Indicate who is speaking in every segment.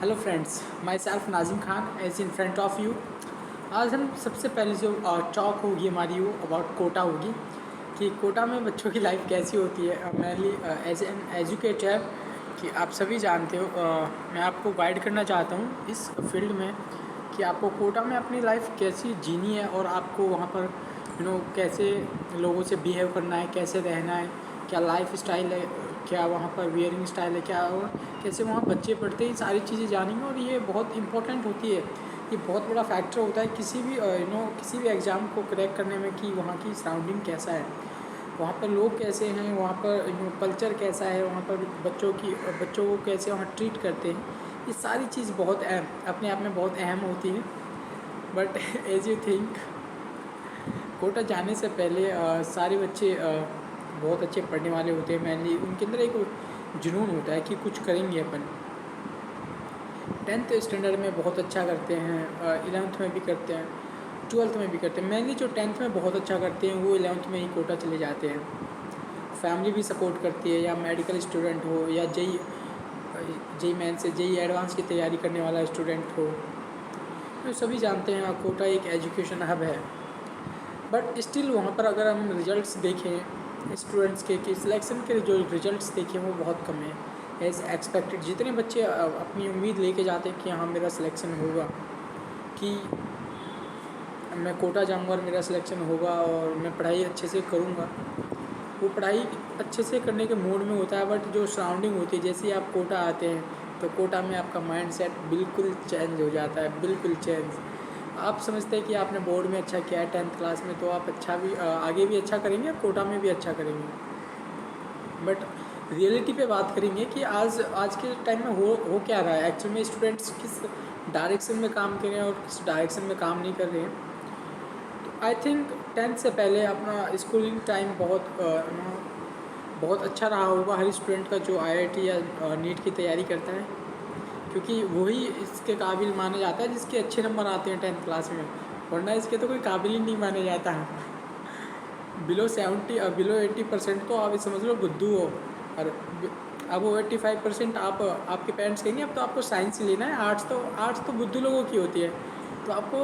Speaker 1: Hello friends, my self Nazim Khan as in front of you. आज हम सबसे पहले जो टॉक होगी हमारी वो अबाउट कोटा होगी कि कोटा में बच्चों की लाइफ कैसी होती है। मेनली एज एन एजुकेटर कि आप सभी जानते हो, मैं आपको गाइड करना चाहता हूँ इस फील्ड में कि आपको कोटा में अपनी लाइफ कैसी जीनी है और आपको वहाँ पर कैसे लोगों से बिहेव करना है, कैसे रहना है, क्या लाइफ स्टाइल है, क्या वहाँ पर वियरिंग स्टाइल है, क्या और कैसे वहाँ बच्चे पढ़ते हैं, सारी चीज़ें जानेंगे। और ये बहुत इंपॉर्टेंट होती है, ये बहुत बड़ा फैक्टर होता है किसी भी किसी भी एग्ज़ाम को क्रैक करने में कि वहाँ की सराउंडिंग कैसा है, वहाँ पर लोग कैसे हैं, वहाँ पर कल्चर कैसा है, वहाँ पर बच्चों को कैसे वहाँ ट्रीट करते हैं। ये सारी चीज़ बहुत अपने आप में बहुत अहम होती है। But as you think Kota जाने से पहले सारे बच्चे बहुत अच्छे पढ़ने वाले होते हैं। मेनली उनके अंदर एक जुनून होता है कि कुछ करेंगे अपन। 10th स्टैंडर्ड में बहुत अच्छा करते हैं, 11th में भी करते हैं, 12th में भी करते हैं। मेनली जो 10th में बहुत अच्छा करते हैं वो 11th में ही कोटा चले जाते हैं। फैमिली भी सपोर्ट करती है, या मेडिकल स्टूडेंट हो, या जेई मेन से जेई एडवांस की तैयारी करने वाला स्टूडेंट हो, तो सभी जानते हैं कोटा एक एजुकेशन हब है। बट स्टिल वहाँ पर अगर हम रिजल्ट्स देखें स्टूडेंट्स के कि सिलेक्शन के जो रिजल्ट्स देखें वो बहुत कम है एज एक्सपेक्टेड। जितने बच्चे अपनी उम्मीद लेके जाते हैं कि हाँ मेरा सिलेक्शन होगा, कि मैं कोटा जाऊँगा और मेरा सिलेक्शन होगा और मैं पढ़ाई अच्छे से करूँगा, वो पढ़ाई अच्छे से करने के मूड में होता है। बट जो सराउंडिंग होती है, जैसे ही आप कोटा आते हैं तो कोटा में आपका माइंड सेट बिल्कुल चेंज हो जाता है, बिल्कुल चेंज। आप समझते हैं कि आपने बोर्ड में अच्छा किया है 10th क्लास में, तो आप अच्छा भी आगे भी अच्छा करेंगे, कोटा में भी अच्छा करेंगे। बट रियलिटी पे बात करेंगे कि आज के टाइम में हो क्या रहा है एक्चुअल में, स्टूडेंट्स किस डायरेक्शन में काम कर रहे हैं और किस डायरेक्शन में काम नहीं कर रहे हैं। तो आई थिंक 10th से पहले अपना स्कूलिंग टाइम बहुत अच्छा रहा होगा हर स्टूडेंट का जो IIT या नीट की तैयारी करता है, क्योंकि वही इसके काबिल माना जाता है जिसके अच्छे नंबर आते हैं 10th क्लास में, वरना इसके तो कोई काबिल ही नहीं माना जाता है। बिलो 80% तो आप समझ लो बुद्धू हो। और अब वो 85% आपके पेरेंट्स कहेंगे अब तो आपको साइंस ही लेना है, आर्ट्स तो बुद्धू लोगों की होती है। तो आपको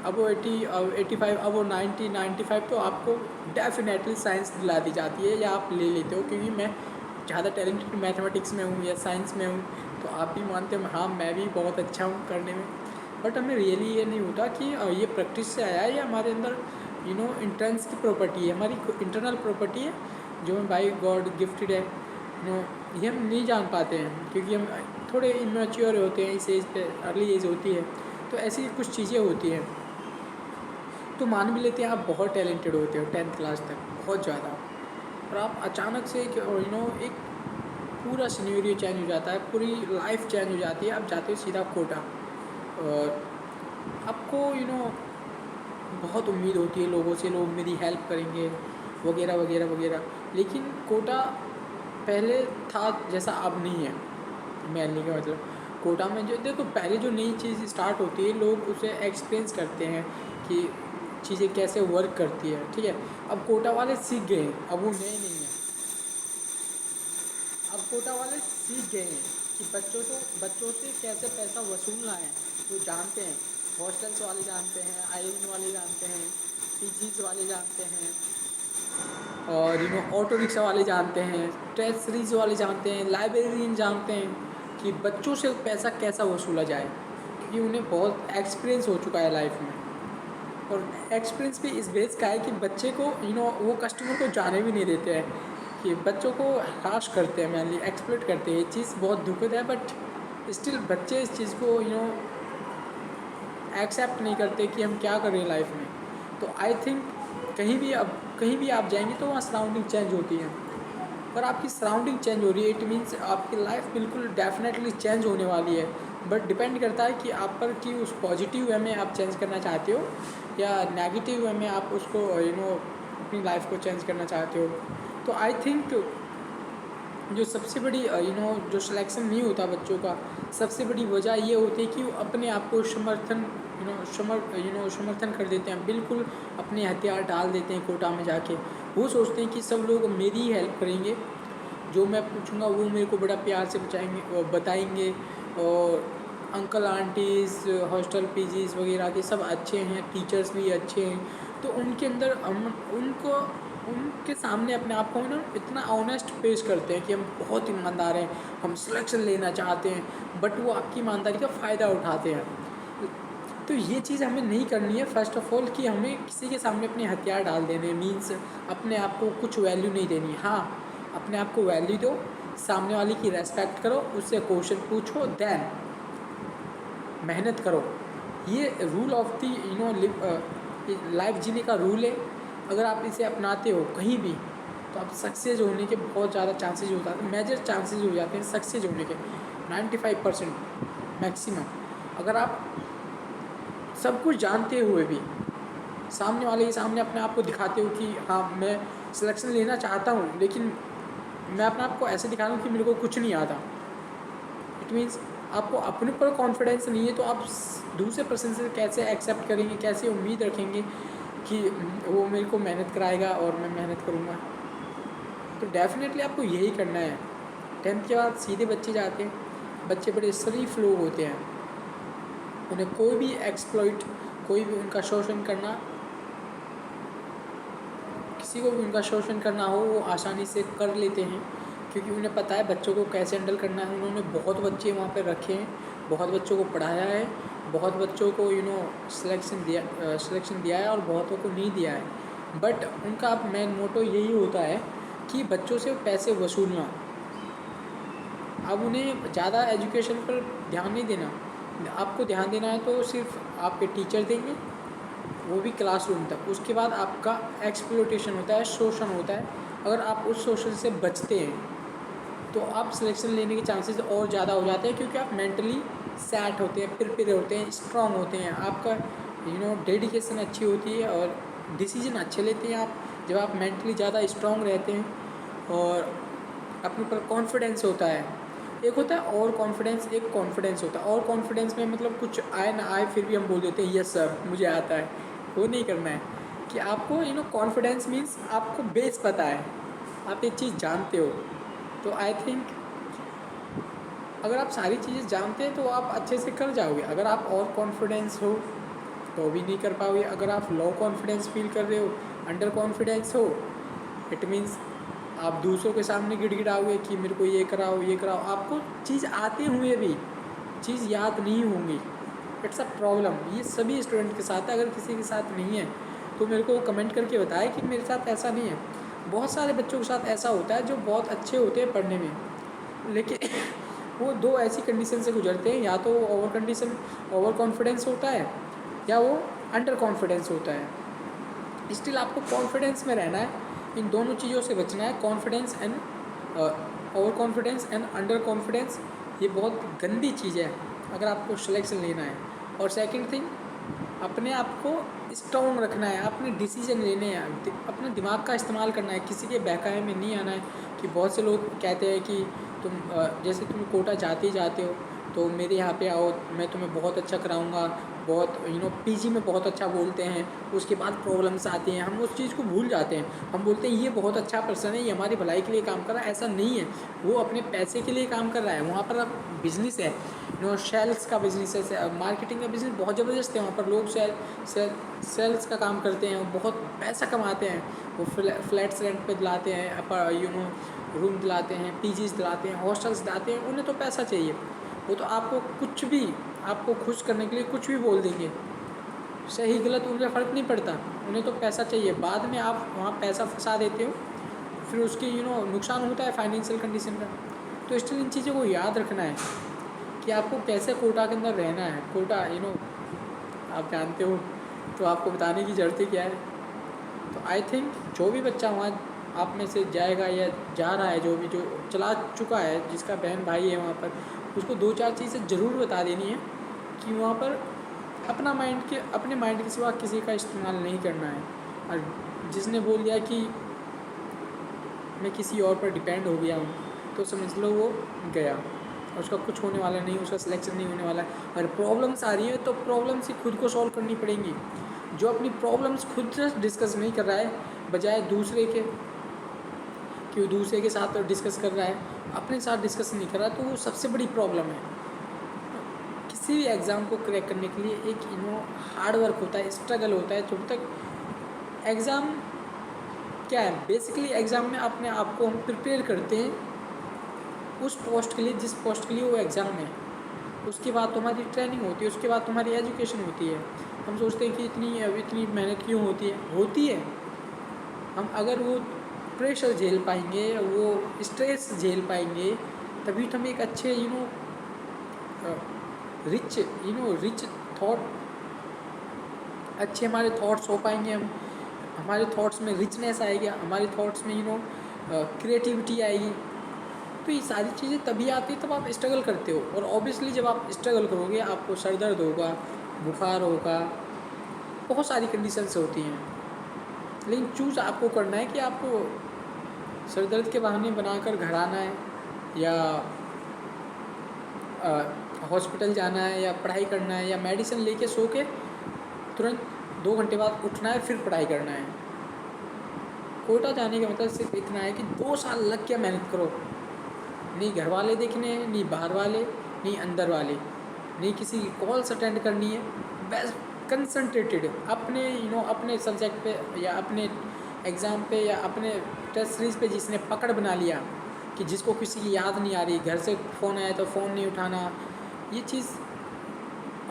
Speaker 1: अब वो 85, अब वो 95 तो आपको डेफिनेटली साइंस दिला दी जाती है या आप ले लेते हो, क्योंकि मैं ज़्यादा टैलेंटेड मैथमेटिक्स में हूँ या साइंस में हूँ। तो आप भी मानते हो हाँ मैं भी बहुत अच्छा हूँ करने में। बट हमें रियली ये नहीं होता कि ये प्रैक्टिस से आया है, ये हमारे अंदर इंट्रेंस की प्रॉपर्टी है, हमारी इंटरनल प्रॉपर्टी है जो हमें बाई गॉड गिफ्टेड है। ये हम नहीं जान पाते हैं क्योंकि हम थोड़े इमेच्योर होते हैं, इस एज पे अर्ली एज होती है, तो ऐसी कुछ चीज़ें होती हैं। तो मान भी लेते हैं आप बहुत टैलेंटेड होते हो 10th क्लास तक, बहुत ज़्यादा, और आप अचानक से एक पूरा सिनेरियो चेंज हो जाता है, पूरी लाइफ चेंज हो जाती है। आप जाते हो सीधा कोटा और आपको बहुत उम्मीद होती है लोगों से, लोग मेरी हेल्प करेंगे वगैरह वगैरह वगैरह। लेकिन कोटा पहले था जैसा अब नहीं है। मेनली का मतलब कोटा में जो देखो पहले जो नई चीज़ स्टार्ट होती है लोग उसे एक्सपीरियंस करते हैं कि चीज़ें कैसे वर्क करती है, ठीक है। अब कोटा वाले सीख गए हैं, अब वो नए नहीं हैं। अब कोटा वाले सीख गए हैं कि बच्चों से कैसे पैसा वसूलना है, वो जानते हैं। हॉस्टल्स वाले जानते हैं, आइलैंड वाले जानते हैं, पीजीज वाले जानते हैं, और ऑटो रिक्शा वाले जानते हैं, ट्रेसरीज वाले जानते हैं, लाइब्रेरियन जानते हैं कि बच्चों से पैसा कैसा वसूला जाए, क्योंकि उन्हें बहुत एक्सपीरियंस हो चुका है लाइफ में। और एक्सपीरियंस भी इस बेस का है कि बच्चे को वो कस्टमर को जाने भी नहीं देते हैं, कि बच्चों को हराश करते हैं, मेनली एक्सप्लॉइट करते हैं। ये चीज़ बहुत दुखद है, बट स्टिल बच्चे इस चीज़ को एक्सेप्ट नहीं करते कि हम क्या कर रहे हैं लाइफ में। तो आई थिंक कहीं भी आप जाएंगे तो वहाँ सराउंडिंग चेंज होती है, और आपकी सराउंडिंग चेंज हो रही है, इट मीन्स आपकी लाइफ बिल्कुल डेफिनेटली चेंज होने वाली है। बट डिपेंड करता है कि आप पर कि उस पॉजिटिव वे में आप चेंज करना चाहते हो या नेगेटिव वे में आप उसको अपनी लाइफ को चेंज करना चाहते हो। तो आई थिंक जो सबसे बड़ी जो सिलेक्शन नहीं होता बच्चों का, सबसे बड़ी वजह ये होती है कि वो अपने आप को समर्थन कर देते हैं, बिल्कुल अपने हथियार डाल देते हैं कोटा में जाके। वो सोचते हैं कि सब लोग मेरी ही हेल्प करेंगे, जो मैं पूछूंगा वो मेरे को बड़ा प्यार से बताएंगे और अंकल आंटीज़ हॉस्टल पीजीज़ वगैरह के सब अच्छे हैं, टीचर्स भी अच्छे हैं, तो उनके अंदर हम उनको उनके सामने अपने आप को ना इतना ऑनेस्ट पेश करते हैं कि हम बहुत ईमानदार हैं, हम सिलेक्शन लेना चाहते हैं, बट वो आपकी ईमानदारी का फ़ायदा उठाते हैं। तो ये चीज़ हमें नहीं करनी है। फ़र्स्ट ऑफ़ ऑल कि हमें किसी के सामने अपने हथियार डाल देने मीन्स अपने आप को कुछ वैल्यू नहीं देनी। हाँ, अपने आप को वैल्यू दो, सामने वाले की रेस्पेक्ट करो, उससे क्वेश्चन पूछो, देन मेहनत करो। ये रूल ऑफ दी लाइफ जीने का रूल है। अगर आप इसे अपनाते हो कहीं भी तो आप सक्सेस होने के बहुत ज़्यादा चांसेस हो जाते हैं, मेजर चांसेस हो जाते हैं सक्सेस होने के, 95% मैक्सिमम। अगर आप सब कुछ जानते हुए भी सामने वाले के सामने अपने आप को दिखाते हो कि हाँ मैं सिलेक्शन लेना चाहता हूँ, लेकिन मैं अपने आप को ऐसे दिखा रहा हूँ कि मेरे को कुछ नहीं आता, इट मीन्स आपको अपने ऊपर कॉन्फिडेंस नहीं है, तो आप दूसरे पर्सन से कैसे एक्सेप्ट करेंगे, कैसे उम्मीद रखेंगे कि वो मेरे को मेहनत कराएगा और मैं मेहनत करूँगा। तो डेफिनेटली आपको यही करना है। 10th के बाद सीधे बच्चे जाते हैं, बच्चे बड़े शरीफ लोग होते हैं, उन्हें कोई भी एक्सप्लॉइट, कोई भी उनका शोषण करना, किसी को भी उनका शोषण करना हो वो आसानी से कर लेते हैं, क्योंकि उन्हें पता है बच्चों को कैसे हैंडल करना है। उन्होंने बहुत बच्चे वहाँ पे रखे हैं, बहुत बच्चों को पढ़ाया है, बहुत बच्चों को सिलेक्शन दिया है और बहुतों को नहीं दिया है। बट उनका मेन मोटो यही होता है कि बच्चों से पैसे वसूलना। अब उन्हें ज़्यादा एजुकेशन पर ध्यान नहीं देना, आपको ध्यान देना है तो सिर्फ आपके टीचर देंगे, वो भी क्लासरूम तक। उसके बाद आपका एक्सप्लोटेशन होता है, शोषण होता है। अगर आप उस शोषण से बचते हैं तो आप सिलेक्शन लेने के चांसेस और ज़्यादा हो जाते हैं, क्योंकि आप मेंटली सेट होते हैं, प्रिपेयर होते हैं, स्ट्रांग होते हैं, आपका डेडिकेशन अच्छी होती है और डिसीजन अच्छे लेते हैं आप जब आप मेंटली ज़्यादा स्ट्रांग रहते हैं और अपने ऊपर कॉन्फिडेंस होता है। एक होता है और कॉन्फिडेंस, एक कॉन्फिडेंस होता है। और कॉन्फिडेंस में मतलब कुछ आए ना आए फिर भी हम बोल देते हैं यस सर मुझे आता है, वो नहीं करना है। कि आपको कॉन्फिडेंस मीन्स आपको बेस पता है, आप एक चीज़ जानते हो। तो आई थिंक अगर आप सारी चीज़ें जानते हैं तो आप अच्छे से कर जाओगे। अगर आप और कॉन्फिडेंस हो तो भी नहीं कर पाओगे। अगर आप लो कॉन्फिडेंस फील कर रहे हो, अंडर कॉन्फिडेंस हो, इट मीन्स आप दूसरों के सामने गिड़गिड़ाओगे कि मेरे को ये कराओ ये कराओ। आपको चीज़ आते हुए भी चीज़ याद नहीं होंगी, इट्स अ प्रॉब्लम। ये सभी स्टूडेंट के साथ है, अगर किसी के साथ नहीं है तो मेरे को कमेंट करके बताए कि मेरे साथ ऐसा नहीं है। बहुत सारे बच्चों के साथ ऐसा होता है जो बहुत अच्छे होते हैं पढ़ने में, लेकिन वो दो ऐसी कंडीशन से गुजरते हैं, या तो ओवर कॉन्फिडेंस होता है या वो अंडर कॉन्फिडेंस होता है। स्टिल आपको कॉन्फिडेंस में रहना है, इन दोनों चीज़ों से बचना है। Confidence and over confidence and under confidence ये बहुत गंदी चीज़ है अगर आपको सिलेक्शन लेना है। और सेकंड थिंग, अपने आप को स्ट्रॉन्ग रखना है, अपने डिसीजन लेने हैं, अपने दिमाग का इस्तेमाल करना है, किसी के बहकावे में नहीं आना है। कि बहुत से लोग कहते हैं कि तुम जैसे तुम कोटा जाते ही जाते हो तो मेरे यहाँ पे आओ, मैं तुम्हें बहुत अच्छा कराऊंगा, बहुत पीजी में बहुत अच्छा बोलते हैं, उसके बाद प्रॉब्लम्स आती हैं, हम उस चीज़ को भूल जाते हैं। हम बोलते हैं ये बहुत अच्छा पर्सन है, ये हमारी भलाई के लिए काम कर रहा है। ऐसा नहीं है, वो अपने पैसे के लिए काम कर रहा है। वहाँ पर अब बिज़नेस है, सेल्स का बिज़नेस है, मार्केटिंग का बिज़नेस बहुत ज़बरदस्त है। वहाँ पर लोग सेल्स का काम करते हैं, बहुत पैसा कमाते हैं। वो फ्लैट्स रेंट पे दिलाते हैं, रूम दिलाते हैं, पीजीज दिलाते हैं, हॉस्टल्स दिलाते हैं। उन्हें तो पैसा चाहिए, वो तो आपको कुछ भी, आपको खुश करने के लिए कुछ भी बोल देंगे, सही गलत उन्हें फ़र्क नहीं पड़ता, उन्हें तो पैसा चाहिए। बाद में आप वहाँ पैसा फंसा देते हो, फिर उसकी नुकसान होता है फाइनेंशियल कंडीशन का। तो स्टिल इन चीज़ों को याद रखना है कि आपको कैसे कोटा के अंदर रहना है। कोटा आप जानते हो, तो आपको बताने की ज़रूरत ही क्या है। तो आई थिंक जो भी बच्चा वहाँ आप में से जाएगा या जा रहा है, जो चला चुका है, जिसका बहन भाई है वहाँ पर, उसको 2-4 चीज़ें ज़रूर बता देनी है कि वहाँ पर अपने माइंड के सिवा किसी का इस्तेमाल नहीं करना है। और जिसने बोल दिया कि मैं किसी और पर डिपेंड हो गया हूँ, तो समझ लो वो गया और उसका कुछ होने वाला नहीं, उसका सिलेक्शन नहीं होने वाला है। अगर प्रॉब्लम्स आ रही है तो प्रॉब्लम्स ही खुद को सॉल्व करनी पड़ेंगी। जो अपनी प्रॉब्लम्स खुद से डिस्कस नहीं कर रहा है, बजाय दूसरे के साथ डिस्कस कर रहा है, अपने साथ डिस्कस नहीं कर रहा, तो वो सबसे बड़ी प्रॉब्लम है। किसी भी एग्ज़ाम को क्रैक करने के लिए एक हार्ड वर्क होता है, स्ट्रगल होता है। जब तक एग्ज़ाम क्या है, बेसिकली एग्ज़ाम में अपने आप को हम प्रिपेयर करते हैं उस पोस्ट के लिए जिस पोस्ट के लिए वो एग्ज़ाम है। उसके बाद तुम्हारी ट्रेनिंग होती है, उसके बाद तुम्हारी एजुकेशन होती है। हम सोचते हैं कि इतनी मेहनत क्यों होती है। हम अगर वो प्रेशर झेल पाएंगे, वो स्ट्रेस झेल पाएंगे, तभी तो हम एक अच्छे रिच थॉट, अच्छे हमारे थॉट्स हो पाएंगे। हमारे थॉट्स में रिचनेस आएगी, हमारे थॉट्स में क्रिएटिविटी आएगी। तो ये सारी चीज़ें तभी आती है तब आप स्ट्रगल करते हो। और ऑब्वियसली जब आप स्ट्रगल करोगे आपको सर दर्द होगा, बुखार होगा, बहुत सारी कंडीशंस होती हैं। लेकिन चूज़ आपको करना है कि आपको सर दर्द के बहाने बनाकर घर आना है, या हॉस्पिटल जाना है, या पढ़ाई करना है, या मेडिसिन लेके सो के तुरंत 2 घंटे बाद उठना है फिर पढ़ाई करना है। कोटा जाने का मतलब सिर्फ इतना है कि 2 साल लग के मेहनत करो। नहीं घर वाले देखने, नहीं बाहर वाले, नहीं अंदर वाले, नहीं किसी की कॉल्स अटेंड करनी है। बस कंसंट्रेटेड अपने अपने सब्जेक्ट पे, या अपने एग्ज़ाम पे, या अपने टेस्ट सीरीज़ पे जिसने पकड़ बना लिया कि जिसको किसी की याद नहीं आ रही, घर से फ़ोन आया तो फ़ोन नहीं उठाना, ये चीज़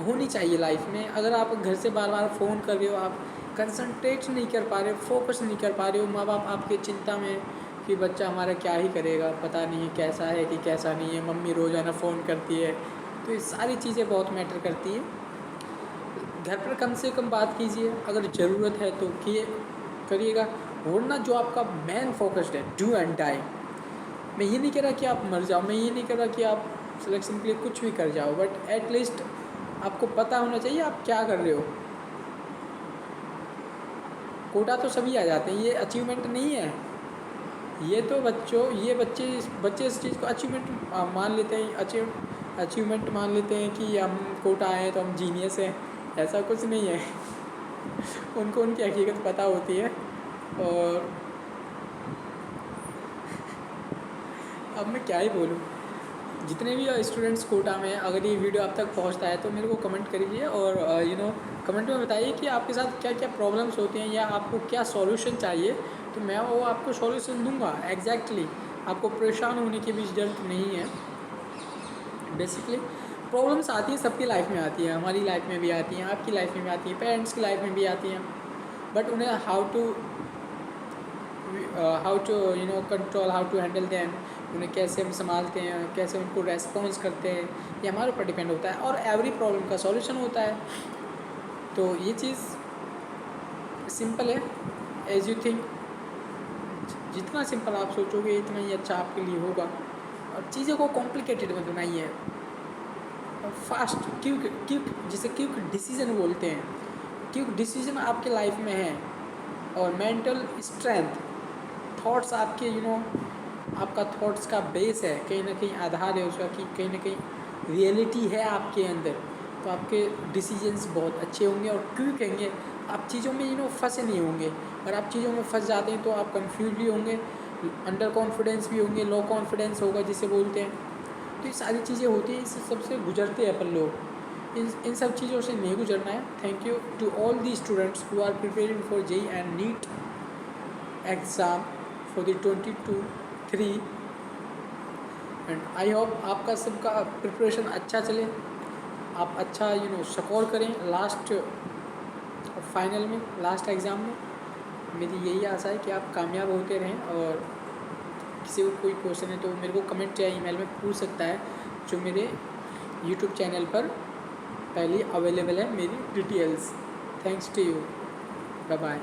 Speaker 1: होनी चाहिए लाइफ में। अगर आप घर से बार बार फ़ोन कर रहे हो, आप कंसंट्रेट नहीं कर पा रहे हो, फोकस नहीं कर पा रहे हो, माँ बाप आपके चिंता में कि बच्चा हमारा क्या ही करेगा, पता नहीं है कैसा है कि कैसा नहीं है, मम्मी रोज़ाना फ़ोन करती है। तो ये सारी चीज़ें बहुत मैटर करती है। घर पर कम से कम बात कीजिए, अगर ज़रूरत है तो करिएगा, वरना जो आपका मेन फोकस्ड है, डू एंड डाई। मैं ये नहीं कह रहा कि आप मर जाओ, मैं ये नहीं कह रहा कि आप सिलेक्शन के लिए कुछ भी कर जाओ, बट एटलीस्ट आपको पता होना चाहिए आप क्या कर रहे हो। कोटा तो सभी आ जाते हैं, ये अचीवमेंट नहीं है। ये तो बच्चे इस चीज़ को अचीवमेंट मान लेते हैं, अचीवमेंट मान लेते हैं कि हम कोटा आए हैं तो हम जीनियस हैं। ऐसा कुछ नहीं है। उनको उनकी हकीकत पता होती है। और अब मैं क्या ही बोलूँ। जितने भी स्टूडेंट्स कोटा में, अगर ये वीडियो आप तक पहुंचता है तो मेरे को कमेंट करिए, और कमेंट में बताइए कि आपके साथ क्या क्या प्रॉब्लम्स होती हैं, या आपको क्या सॉल्यूशन चाहिए, तो मैं वो आपको सॉल्यूशन दूंगा। एग्जैक्टली आपको परेशान होने की भी ज़रूरत नहीं है। बेसिकली प्रॉब्लम्स आती हैं, सबकी लाइफ में आती है, हमारी लाइफ में भी आती हैं, आपकी लाइफ में भी आती हैं, पेरेंट्स की लाइफ में भी आती हैं। बट उन्हें how to control, how to handle them, उन्हें कैसे हम संभालते हैं, कैसे उनको रेस्पॉन्स करते हैं, ये हमारे ऊपर डिपेंड होता है। और एवरी प्रॉब्लम का सॉल्यूशन होता है। तो ये चीज़ सिंपल है, एज यू थिंक। जितना सिंपल आप सोचोगे इतना ही अच्छा आपके लिए होगा। और चीज़ों को कॉम्प्लिकेटेड मत बनाइए। फास्ट क्विक डिसीजन बोलते हैं, क्विक डिसीजन आपके लाइफ में है। और मेंटल स्ट्रेंथ, थॉट्स आपके आपका थॉट्स का बेस है, कहीं ना कहीं आधार है उसका, कि कहीं ना कहीं रियलिटी है आपके अंदर। तो आपके डिसीजंस बहुत अच्छे होंगे और क्विक होंगे। आप चीज़ों में फंसे नहीं होंगे। अगर आप चीज़ों में फंस जाते हैं तो आप कंफ्यूज भी होंगे, अंडर कॉन्फिडेंस भी होंगे, लो कॉन्फिडेंस होगा जिसे बोलते हैं। तो ये सारी चीज़ें होती हैं, इस सबसे गुजरते हैं अपन लोग। इन सब चीज़ों से नहीं गुजरना है। Thank you to all the students who are preparing for JEE and NEET exam for the 2023 and I hope आपका सबका प्रिपरेशन अच्छा चले, आप अच्छा स्कोर करें लास्ट फाइनल में, लास्ट एग्ज़ाम में। मेरी यही आशा है कि आप कामयाब होते रहें। और किसी को कोई क्वेश्चन है तो मेरे को कमेंट या ईमेल में पूछ सकता है, जो मेरे यूट्यूब चैनल पर पहले अवेलेबल है मेरी details. Thanks to you, bye bye.